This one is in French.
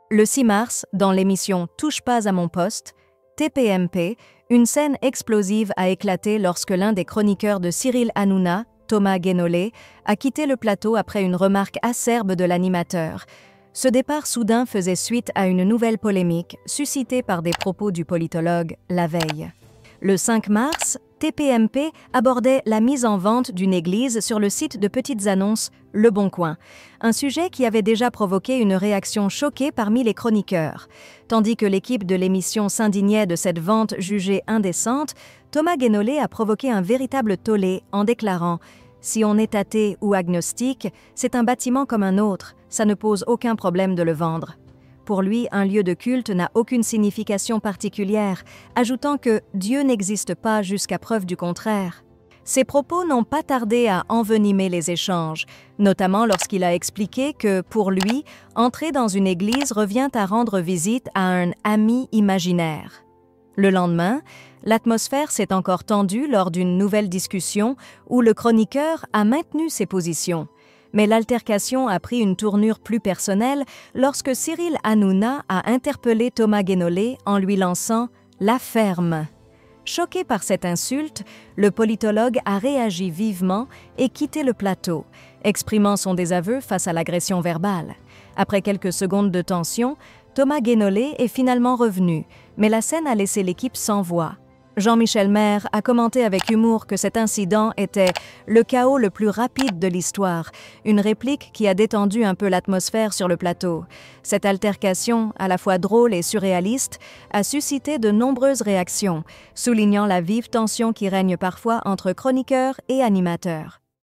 Le 6 mars, dans l'émission Touche pas à mon poste, TPMP, une scène explosive a éclaté lorsque l'un des chroniqueurs de Cyril Hanouna, Thomas Guénolé, a quitté le plateau après une remarque acerbe de l'animateur. Ce départ soudain faisait suite à une nouvelle polémique suscitée par des propos du politologue la veille. Le 5 mars, TPMP abordait la mise en vente d'une église sur le site de petites annonces Le Bon Coin, un sujet qui avait déjà provoqué une réaction choquée parmi les chroniqueurs. Tandis que l'équipe de l'émission s'indignait de cette vente jugée indécente, Thomas Guénolé a provoqué un véritable tollé en déclarant « Si on est athée ou agnostique, c'est un bâtiment comme un autre, ça ne pose aucun problème de le vendre ». Pour lui, un lieu de culte n'a aucune signification particulière, ajoutant que Dieu n'existe pas jusqu'à preuve du contraire. Ces propos n'ont pas tardé à envenimer les échanges, notamment lorsqu'il a expliqué que, pour lui, entrer dans une église revient à rendre visite à un ami imaginaire. Le lendemain, l'atmosphère s'est encore tendue lors d'une nouvelle discussion où le chroniqueur a maintenu ses positions. Mais l'altercation a pris une tournure plus personnelle lorsque Cyril Hanouna a interpellé Thomas Guénolé en lui lançant « la ferme ». Choqué par cette insulte, le politologue a réagi vivement et quitté le plateau, exprimant son désaveu face à l'agression verbale. Après quelques secondes de tension, Thomas Guénolé est finalement revenu, mais la scène a laissé l'équipe sans voix. Jean-Michel Maire a commenté avec humour que cet incident était « le chaos le plus rapide de l'histoire », une réplique qui a détendu un peu l'atmosphère sur le plateau. Cette altercation, à la fois drôle et surréaliste, a suscité de nombreuses réactions, soulignant la vive tension qui règne parfois entre chroniqueurs et animateurs.